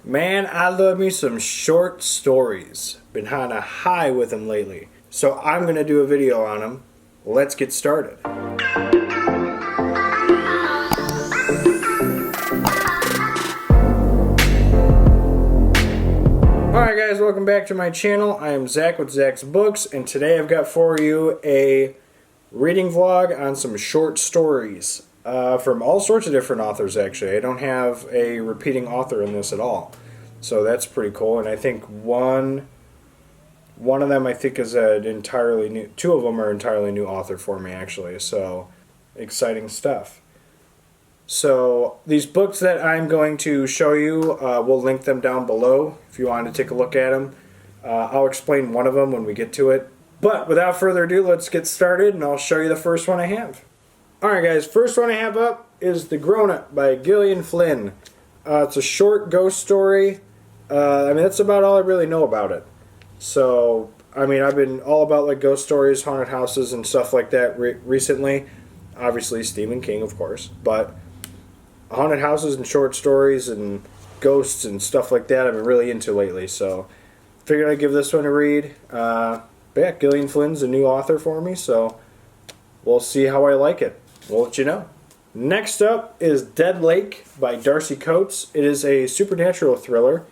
Man, I love me some short stories. Been on a high with them lately. So I'm going to do a video on them. Let's get started. Alright guys, welcome back to my channel. I am Zach with Zach's Books, and today I've got for you a reading vlog on some short stories from all sorts of different authors actually. I don't have a repeating author in this at all. So that's pretty cool, and I think one of them I think is an entirely new, two of them are entirely new author for me actually, so exciting stuff. So these books that I'm going to show you, we'll link them down below if you want to take a look at them. I'll explain one of them when we get to it. But without further ado, let's get started and I'll show you the first one I have. Alright guys, first one I have up is The Grown Up by Gillian Flynn. It's a short ghost story. I mean, that's about all I really know about it. So, I mean, I've been all about like ghost stories, haunted houses, and stuff like that recently. Obviously, Stephen King, of course. But haunted houses and short stories and ghosts and stuff like that I've been really into lately. So, figured I'd give this one a read. But yeah, Gillian Flynn's a new author for me, so we'll see how I like it. We'll let you know. Next up is Dead Lake by Darcy Coates. It is a supernatural thriller.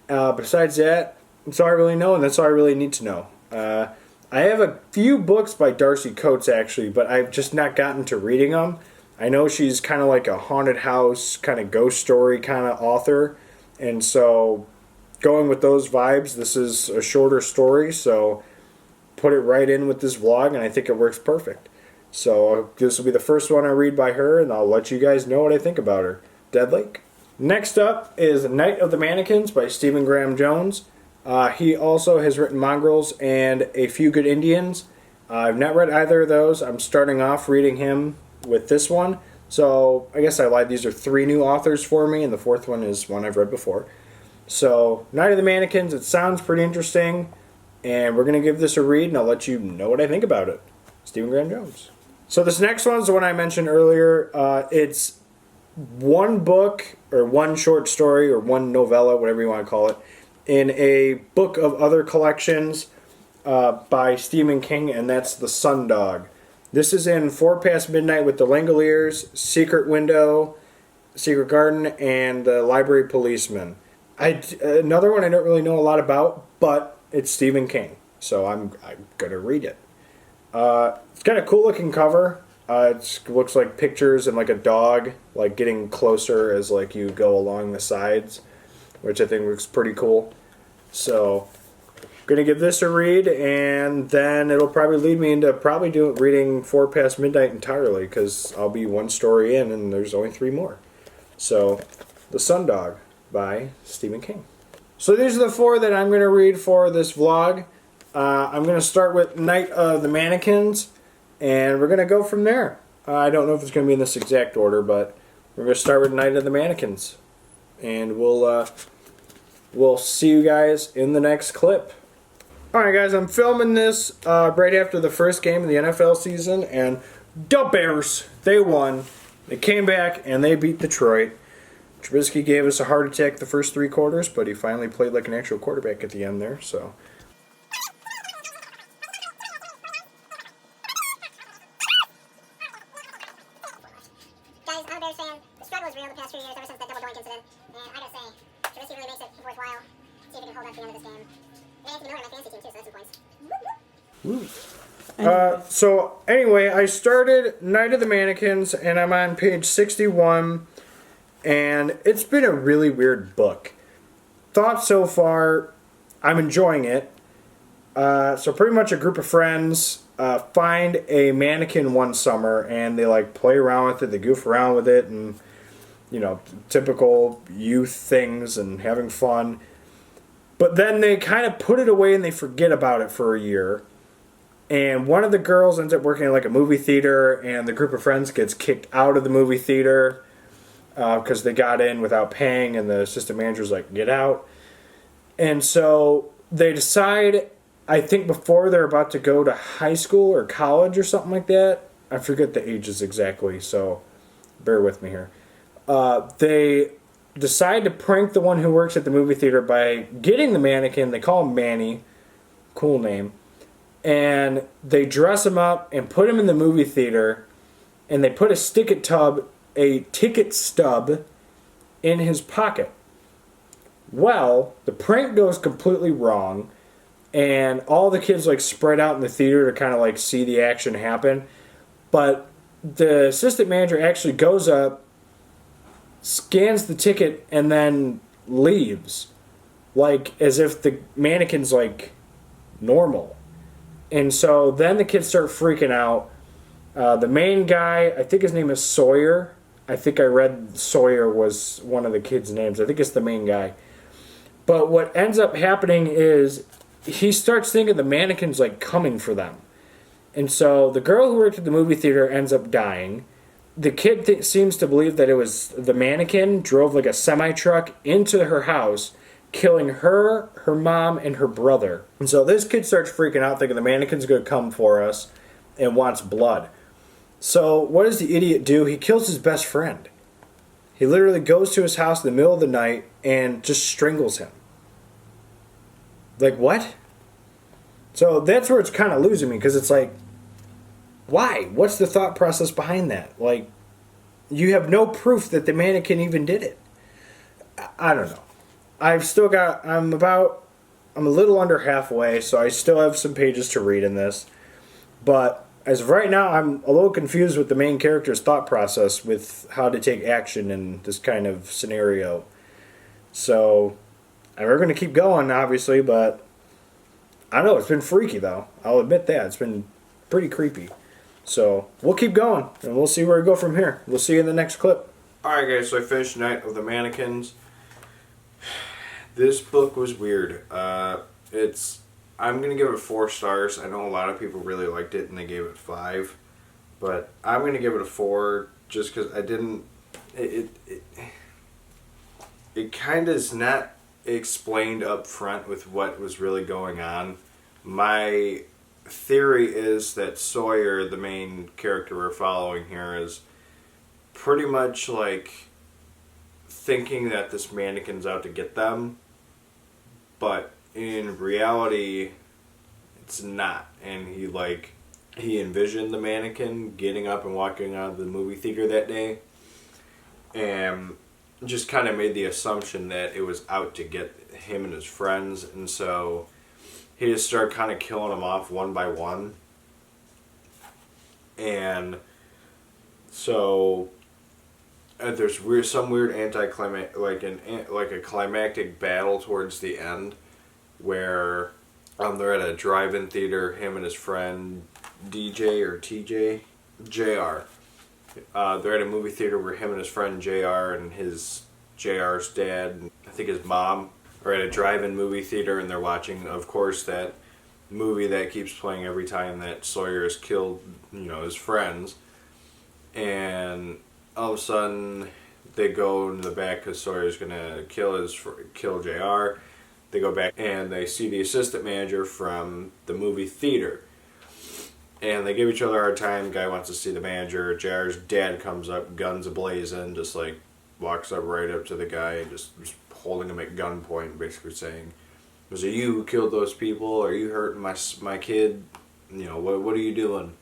Besides that, that's all I really know, and that's all I really need to know. I have a few books by Darcy Coates, actually, but I've just not gotten to reading them. I know she's kind of like a haunted house, kind of ghost story kind of author, and so going with those vibes, this is a shorter story, so put it right in with this vlog, and I think it works perfect. So this will be the first one I read by her, and I'll let you guys know what I think about her. Dead Lake. Next up is Night of the Mannequins by Stephen Graham Jones. He also has written Mongrels and A Few Good Indians. I've not read either of those. I'm starting off reading him with this one. So I guess I lied. These are 3 new authors for me, and the 4th one is one I've read before. So Night of the Mannequins, it sounds pretty interesting, and we're going to give this a read, and I'll let you know what I think about it. Stephen Graham Jones. So this next one is the one I mentioned earlier. It's one book or one short story or one novella, whatever you want to call it, in a book of other collections by Stephen King, and that's The Sundog. This is in 4 Past Midnight with the Langoliers, Secret Window, Secret Garden, and The Library Policeman. Another one I don't really know a lot about, but it's Stephen King, so I'm going to read it. It's got a cool looking cover. It looks like pictures and like a dog like getting closer as like you go along the sides, which I think looks pretty cool. So I'm gonna give this a read, and then it'll probably lead me into reading 4 Past Midnight entirely, because I'll be one story in and there's only 3 more. So The Sundog by Stephen King. So these are the 4 that I'm gonna read for this vlog. I'm gonna start with Night of the Mannequins, and we're going to go from there. I don't know if it's going to be in this exact order, but we're going to start with Night of the Mannequins. And we'll see you guys in the next clip. Alright guys, I'm filming this right after the first game of the NFL season, and the Bears, they won. They came back and they beat Detroit. Trubisky gave us a heart attack the first 3 quarters, but he finally played like an actual quarterback at the end there, so... Guys, I'm a Bears fan. The struggle is real the past few years, ever since that double doink incident. And I gotta say, Trubisky really makes it worthwhile. See if he can hold up to the end of this game. And Anthony Miller on my fantasy team too, so that's some points. So anyway, I started Night of the Mannequins, and I'm on page 61, and it's been a really weird book. Thoughts so far, I'm enjoying it. So pretty much a group of friends find a mannequin one summer, and they like play around with it, they goof around with it, and you know, typical youth things and having fun. But then they kind of put it away and they forget about it for a year. And one of the girls ends up working at like a movie theater, and the group of friends gets kicked out of the movie theater because they got in without paying, and the assistant manager's like, get out. And so they decide, I think before they're about to go to high school or college or something like that, I forget the ages exactly, so bear with me here. They decide to prank the one who works at the movie theater by getting the mannequin. They call him Manny, cool name, and they dress him up and put him in the movie theater, and they put a ticket stub in his pocket. Well, the prank goes completely wrong, and all the kids like spread out in the theater to kind of like see the action happen. But the assistant manager actually goes up, scans the ticket, and then leaves, like as if the mannequin's like normal. And so then the kids start freaking out. The main guy, I think his name is Sawyer. I think I read Sawyer was one of the kids' names. I think it's the main guy. But what ends up happening is he starts thinking the mannequin's like coming for them. And so the girl who worked at the movie theater ends up dying. The kid seems to believe that it was the mannequin drove like a semi-truck into her house, killing her, her mom, and her brother. And so this kid starts freaking out, thinking the mannequin's going to come for us and wants blood. So what does the idiot do? He kills his best friend. He literally goes to his house in the middle of the night and just strangles him. Like, what? So that's where it's kind of losing me, because it's like, why? What's the thought process behind that? Like, you have no proof that the mannequin even did it. I don't know. I'm a little under halfway, so I still have some pages to read in this. But as of right now, I'm a little confused with the main character's thought process with how to take action in this kind of scenario. So, we're going to keep going, obviously, but I don't know. It's been freaky, though. I'll admit that. It's been pretty creepy. So, we'll keep going, and we'll see where we go from here. We'll see you in the next clip. Alright, guys, so I finished Night of the Mannequins. This book was weird. I'm going to give it 4 stars. I know a lot of people really liked it, and they gave it 5. But I'm going to give it a 4, just because I didn't... It kind of is not explained up front with what was really going on. My theory is that Sawyer, the main character we're following here, is pretty much like thinking that this mannequin's out to get them, but in reality it's not. And he envisioned the mannequin getting up and walking out of the movie theater that day, and just kind of made the assumption that it was out to get him and his friends, and so he just started kind of killing them off one by one. And so there's some weird anticlimactic, like a climactic battle towards the end, where they're at a drive-in theater, him and his friend DJ or TJ, JR. They're at a movie theater where him and his friend JR and JR's dad, and I think his mom, are at a drive-in movie theater, and they're watching, of course, that movie that keeps playing every time that Sawyer has killed, his friends. And all of a sudden, they go into the back because Sawyer's gonna kill JR. They go back and they see the assistant manager from the movie theater. And they give each other a hard time. The guy wants to see the manager. JR's dad comes up, guns ablazing, just like walks up right up to the guy and just holding him at gunpoint, basically saying, "Was it you who killed those people? Are you hurting my kid? What are you doing?"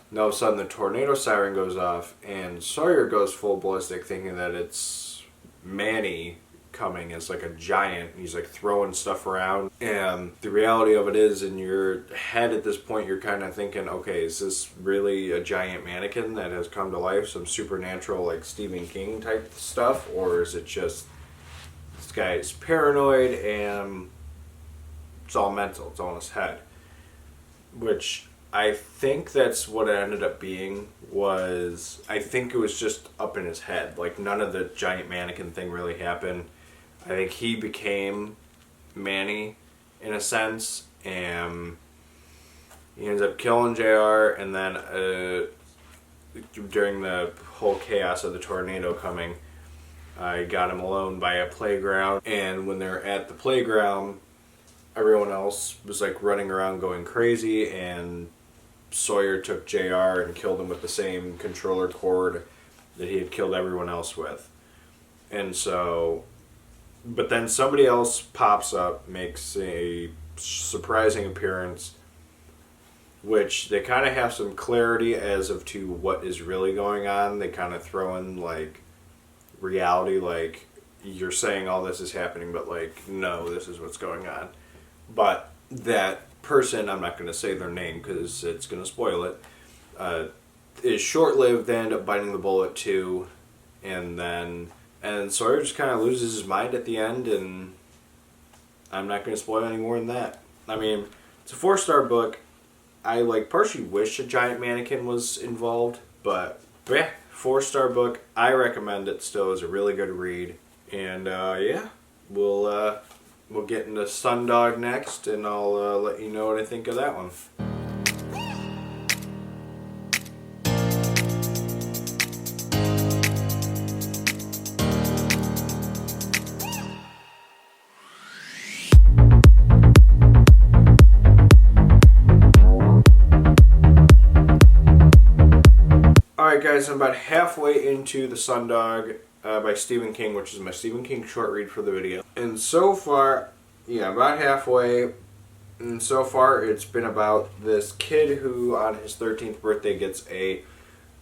And all of a sudden the tornado siren goes off, and Sawyer goes full ballistic, thinking that it's Manny coming as like a giant. He's like throwing stuff around, and the reality of it is, in your head at this point, you're kind of thinking, okay, is this really a giant mannequin that has come to life, some supernatural like Stephen King type stuff, or is it just this guy's paranoid and it's all mental, it's all in his head? Which I think that's what it ended up being. I think it was just up in his head. Like, none of the giant mannequin thing really happened. I think he became Manny in a sense, and he ends up killing JR, and then during the whole chaos of the tornado coming, I got him alone by a playground, and when they're at the playground, everyone else was like running around going crazy, and Sawyer took JR and killed him with the same controller cord that he had killed everyone else with. And so, but then somebody else pops up, makes a surprising appearance, which they kind of have some clarity as of to what is really going on. They kind of throw in like reality, like you're saying all this is happening, but like no, this is what's going on. But that person, I'm not going to say their name because it's going to spoil it, is short-lived. They end up biting the bullet too, and Sawyer just kind of loses his mind at the end, and I'm not going to spoil any more than that. I mean, it's a 4-star book. I like partially wish a giant mannequin was involved, but yeah, 4-star book. I recommend it still. It's a really good read. And yeah, we'll get into Sundog next, and I'll let you know what I think of that one. Alright guys, I'm about halfway into The Sundog by Stephen King, which is my Stephen King short read for the video. And so far, yeah, about halfway, and so far it's been about this kid who on his 13th birthday gets a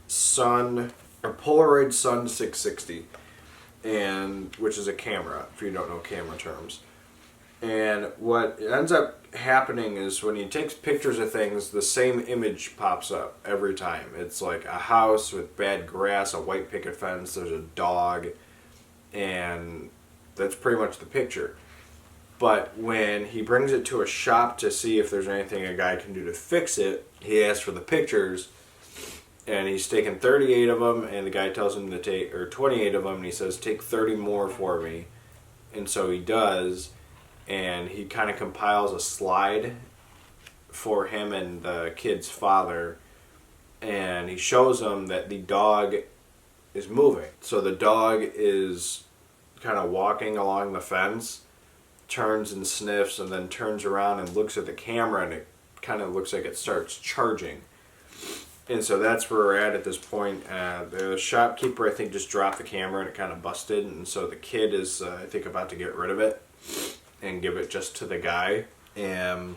Polaroid Sun 660, and which is a camera, if you don't know camera terms. And what ends up happening is when he takes pictures of things, the same image pops up every time. It's like a house with bad grass, a white picket fence, there's a dog, and that's pretty much the picture. But when he brings it to a shop to see if there's anything a guy can do to fix it, he asks for the pictures, and he's taken 38 of them, and the guy tells him to take, or 28 of them, and he says, take 30 more for me. And so he does. And he kind of compiles a slide for him and the kid's father, and he shows them that the dog is moving. So the dog is kind of walking along the fence, turns and sniffs, and then turns around and looks at the camera, and it kind of looks like it starts charging. And so that's where we're at this point. The shopkeeper, I think, just dropped the camera and it kind of busted, and so the kid is, I think, about to get rid of it and give it just to the guy. And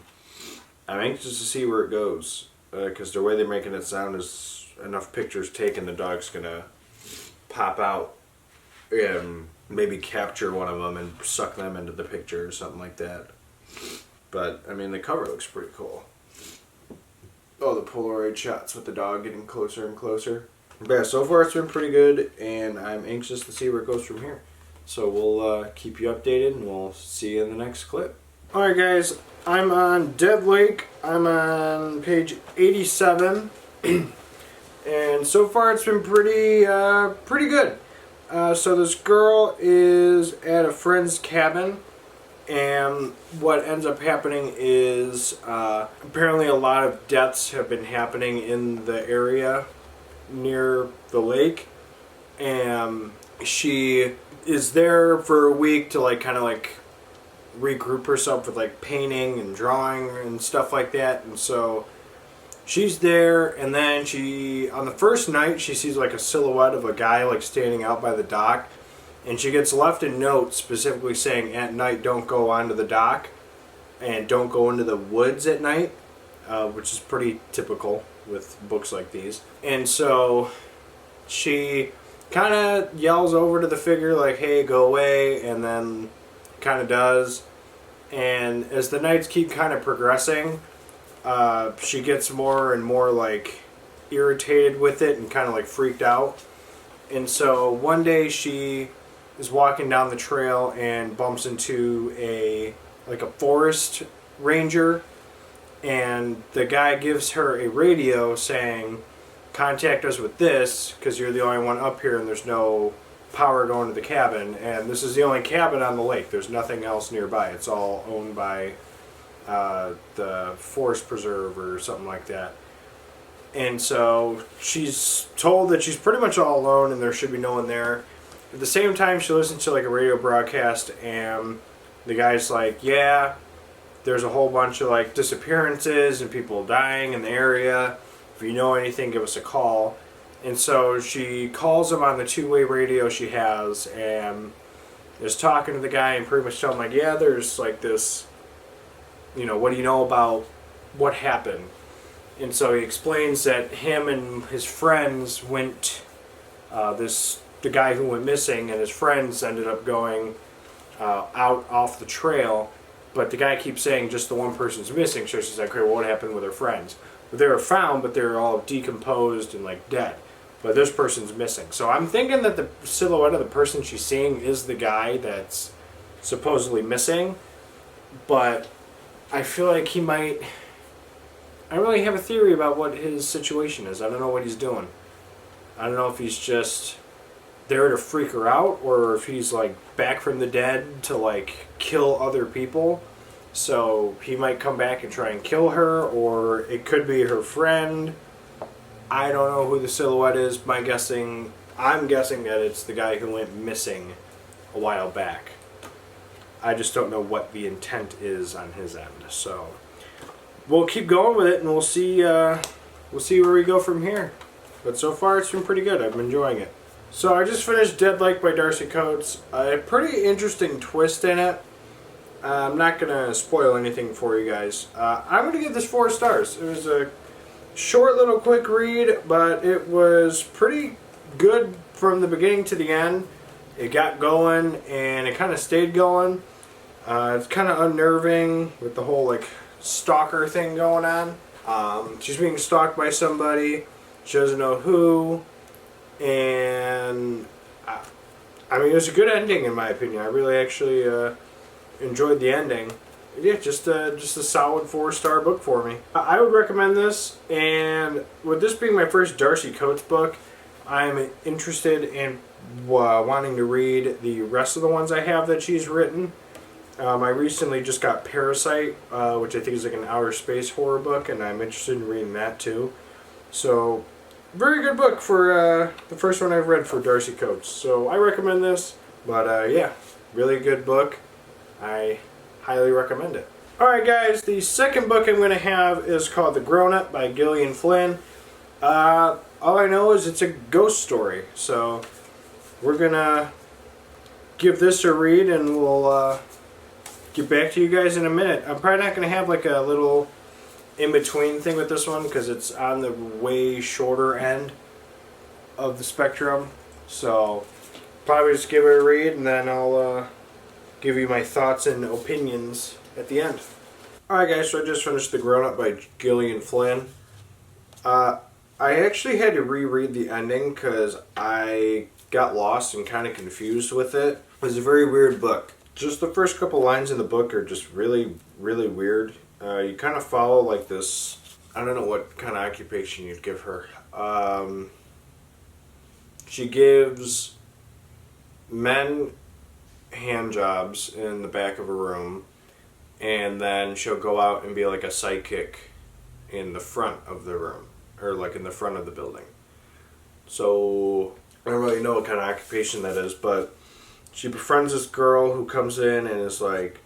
I'm anxious to see where it goes, because the way they're making it sound is enough pictures taken, the dog's gonna pop out and maybe capture one of them and suck them into the picture or something like that. But I mean, the cover looks pretty cool. Oh, the Polaroid shots with the dog getting closer and closer. But yeah, so far it's been pretty good, and I'm anxious to see where it goes from here. So we'll keep you updated, and we'll see you in the next clip. Alright guys, I'm on Dead Lake. I'm on page 87. And so far it's been pretty good. So this girl is at a friend's cabin, and what ends up happening is apparently a lot of deaths have been happening in the area near the lake, and she is there for a week to like kind of like regroup herself with like painting and drawing and stuff like that. And so she's there, and then she, on the first night, she sees like a silhouette of a guy like standing out by the dock, and she gets left a note specifically saying at night don't go onto the dock and don't go into the woods at night, which is pretty typical with books like these. And so she kind of yells over to the figure like, hey, go away, and then kind of does. And as the nights keep kind of progressing, she gets more and more like irritated with it and kind of like freaked out. And so one day she is walking down the trail and bumps into a forest ranger, and the guy gives her a radio saying, contact us with this because you're the only one up here and there's no power going to the cabin, and this is the only cabin on the lake. There's nothing else nearby. It's all owned by the forest preserve or something like that. And so she's told that she's pretty much all alone and there should be no one there. At the same time, she listens to like a radio broadcast, and the guy's like, yeah, there's a whole bunch of like disappearances and people dying in the area. If you know anything, give us a call. And so she calls him on the two-way radio she has and is talking to the guy and pretty much telling him, like, yeah, there's like this, what do you know about what happened? And so he explains that him and his friends went, the guy who went missing and his friends ended up going out off the trail, but the guy keeps saying just the one person's missing, so she's like, okay, well, what happened with her friends? But they were found, but they were all decomposed and like dead. But this person's missing. So I'm thinking that the silhouette of the person she's seeing is the guy that's supposedly missing, but I feel like he might... I really have a theory about what his situation is. I don't know what he's doing. I don't know if he's just there to freak her out or if he's like back from the dead to like kill other people. So he might come back and try and kill her, or it could be her friend. I don't know who the silhouette is. I'm guessing that it's the guy who went missing a while back. I just don't know what the intent is on his end. So we'll keep going with it, and we'll see where we go from here. But so far, it's been pretty good. I'm enjoying it. So I just finished Dead Like by Darcy Coates. A pretty interesting twist in it. I'm not going to spoil anything for you guys. I'm going to give this 4 stars. It was a short little quick read, but it was pretty good from the beginning to the end. It got going, and it kind of stayed going. It's kind of unnerving with the whole like stalker thing going on. She's being stalked by somebody. She doesn't know who. And I mean, it was a good ending in my opinion. I really actually enjoyed the ending. Yeah, just a solid 4-star book for me. I would recommend this, and with this being my first Darcy Coates book, I'm interested in wanting to read the rest of the ones I have that she's written. I recently just got Parasite, which I think is like an outer space horror book, and I'm interested in reading that too. So, very good book for the first one I've read for Darcy Coates. So I recommend this, but yeah, really good book. I highly recommend it. Alright guys, the second book I'm going to have is called The Grown Up by Gillian Flynn. All I know is it's a ghost story, so we're going to give this a read and we'll get back to you guys in a minute. I'm probably not going to have like a little in-between thing with this one because it's on the way shorter end of the spectrum, so probably just give it a read and then I'll give you my thoughts and opinions at the end. Alright guys, so I just finished The Grown Up by Gillian Flynn. I actually had to reread the ending because I got lost and kind of confused with it. It was a very weird book. Just the first couple lines in the book are just really, really weird. You kind of follow like this, I don't know what kind of occupation you'd give her. She gives men hand jobs in the back of a room, and then she'll go out and be like a sidekick in the front of the room, or like in the front of the building. So I don't really know what kind of occupation that is, but she befriends this girl who comes in and is like,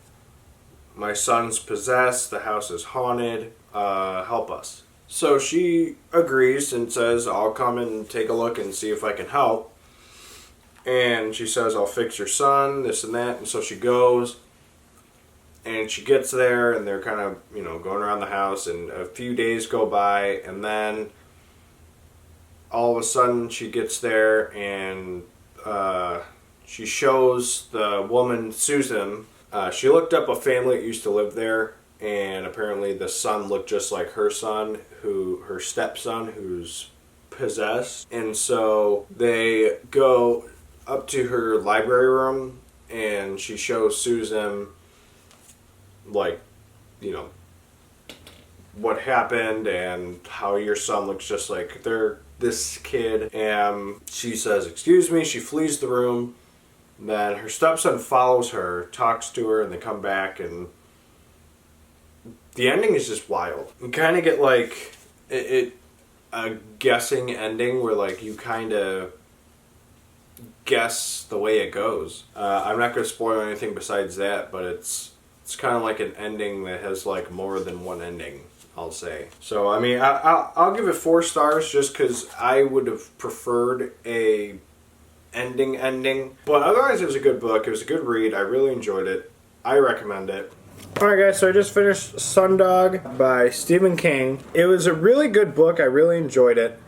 my son's possessed, the house is haunted, help us. So she agrees and says, I'll come and take a look and see if I can help. And she says, I'll fix your son, this and that. And so she goes, and she gets there, and they're kind of, going around the house, and a few days go by, and then all of a sudden she gets there, and she shows the woman, Susan. She looked up a family that used to live there, and apparently the son looked just like her son, her stepson, who's possessed. And so they go up to her library room, and she shows Susan, like, what happened and how your son looks just like this kid. And she says, excuse me, she flees the room. Then her stepson follows her, talks to her, and they come back, and the ending is just wild. You kind of get like a guessing ending where like you kind of guess the way it goes. I'm not going to spoil anything besides that, but it's kind of like an ending that has like more than one ending. I'll say. So, I mean, I'll give it 4 stars just because I would have preferred a ending. But otherwise, it was a good book. It was a good read. I really enjoyed it. I recommend it. Alright guys, so I just finished Sundog by Stephen King. It was a really good book. I really enjoyed it.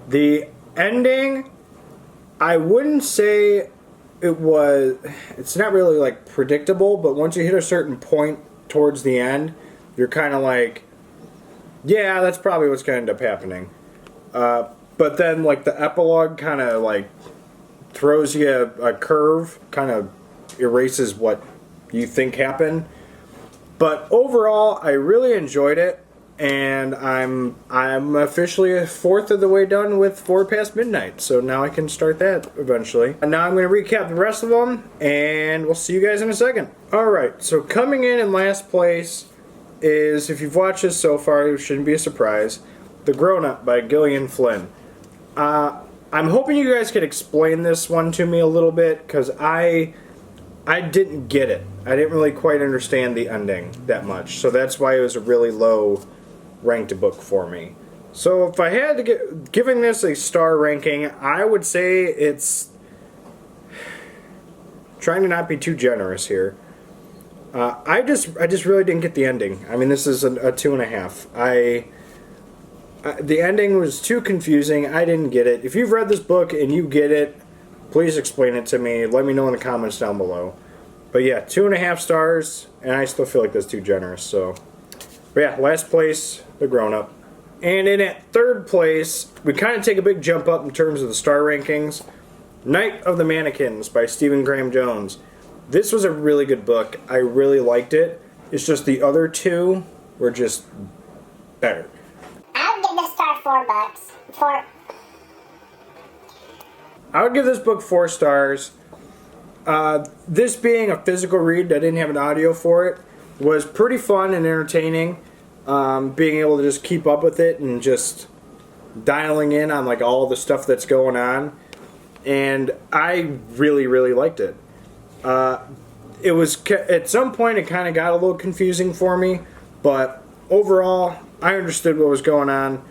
The ending, I wouldn't say it's not really like predictable, but once you hit a certain point towards the end, you're kind of like, yeah, that's probably what's going to end up happening. But then like the epilogue kind of like throws you a curve, kind of erases what you think happened. But overall, I really enjoyed it, and I'm officially a fourth of the way done with 4 Past Midnight, so now I can start that eventually. And now I'm going to recap the rest of them, and we'll see you guys in a second. Alright, so coming in last place is, if you've watched this so far, it shouldn't be a surprise, The Grown Up by Gillian Flynn. I'm hoping you guys could explain this one to me a little bit, because I didn't get it. I didn't really quite understand the ending that much, so that's why it was a really low ranked book for me. So if I had to giving this a star ranking, I would say it's, trying to not be too generous here, I just really didn't get the ending. I mean, this is a 2.5. The ending was too confusing. I didn't get it. If you've read this book and you get it, please explain it to me. Let me know in the comments down below. But yeah, 2.5 stars, and I still feel like that's too generous. So, but yeah, last place, The Grown Up. And in at third place, we kind of take a big jump up in terms of the star rankings. Night of the Mannequins by Stephen Graham Jones. This was a really good book. I really liked it. It's just the other two were just better. I would give this star 4 bucks. 4. I would give this book 4 stars. This being a physical read, I didn't have an audio for it, was pretty fun and entertaining. Being able to just keep up with it and just dialing in on like all the stuff that's going on. And I really, really liked it. It was, at some point it kind of got a little confusing for me, but overall I understood what was going on,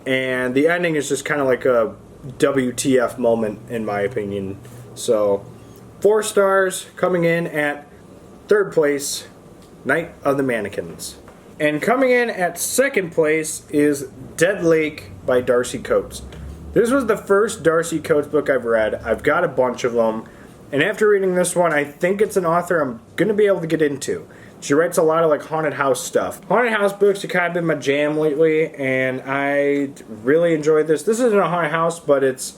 and the ending is just kind of like a WTF moment in my opinion. So 4 stars. Coming in at third place, Night of the Mannequins. And coming in at second place is Dead Lake by Darcy Coates. This was the first Darcy Coates book I've read. I've got a bunch of them, and after reading this one, I think it's an author I'm going to be able to get into. She writes a lot of like haunted house stuff. Haunted house books have kind of been my jam lately, and I really enjoyed this. This isn't a haunted house, but it's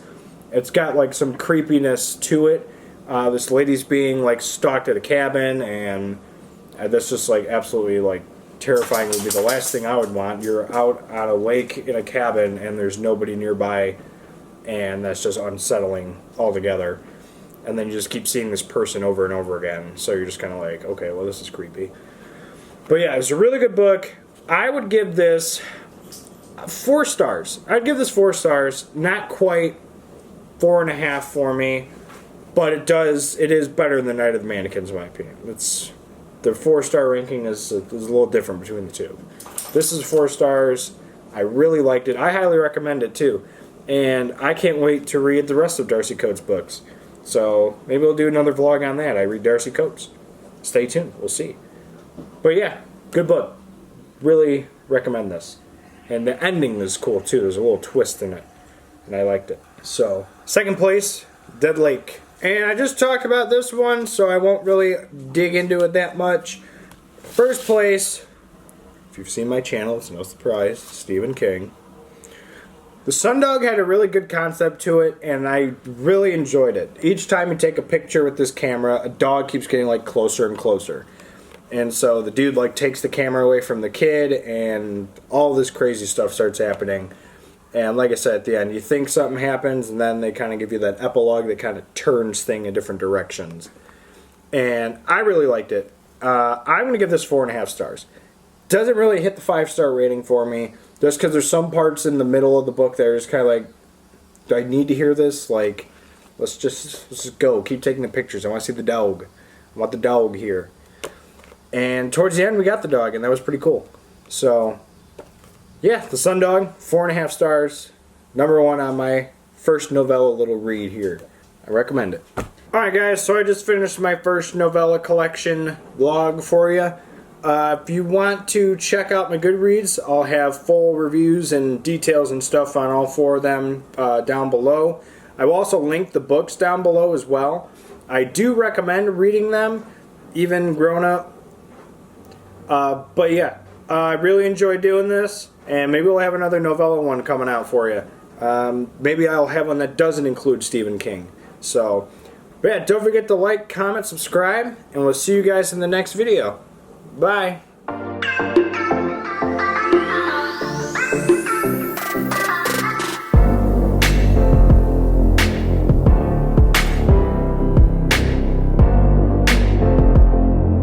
got like some creepiness to it. This lady's being like stalked at a cabin, and that's just like absolutely like terrifying. Would be the last thing I would want. You're out on a lake in a cabin, and there's nobody nearby, and that's just unsettling altogether. And then you just keep seeing this person over and over again. So you're just kind of like, okay, well, this is creepy. But yeah, it's a really good book. I would give this 4 stars. I'd give this 4 stars. Not quite 4.5 for me, but it is better than Night of the Mannequins in my opinion. It's the 4-star ranking is a little different between the two. This is 4 stars. I really liked it. I highly recommend it too. And I can't wait to read the rest of Darcy Coates' books. So maybe we'll do another vlog on that. I read Darcy Coates. Stay tuned. We'll see. But yeah, good book. Really recommend this. And the ending is cool too. There's a little twist in it. And I liked it. So, second place, Dead Lake. And I just talked about this one, so I won't really dig into it that much. First place, if you've seen my channel, it's no surprise, Stephen King. The Sundog had a really good concept to it, and I really enjoyed it. Each time you take a picture with this camera, a dog keeps getting like closer and closer. And so the dude like takes the camera away from the kid, and all this crazy stuff starts happening. And like I said, at the end, you think something happens, and then they kind of give you that epilogue that kind of turns things in different directions. And I really liked it. I'm going to give this 4.5 stars. Doesn't really hit the 5-star rating for me, just because there's some parts in the middle of the book that are just kind of like, do I need to hear this? Like, let's just go. Keep taking the pictures. I want to see the dog. I want the dog here. And towards the end, we got the dog, and that was pretty cool. So, yeah, The Sundog, 4.5 stars. #1 on my first novella little read here. I recommend it. Alright guys, so I just finished my first novella collection vlog for you. If you want to check out my Goodreads, I'll have full reviews and details and stuff on all 4 of them down below. I will also link the books down below as well. I do recommend reading them, even grown up. But yeah, I really enjoyed doing this, and maybe we'll have another novella one coming out for you. Maybe I'll have one that doesn't include Stephen King. So, but yeah, don't forget to like, comment, subscribe, and we'll see you guys in the next video. Bye.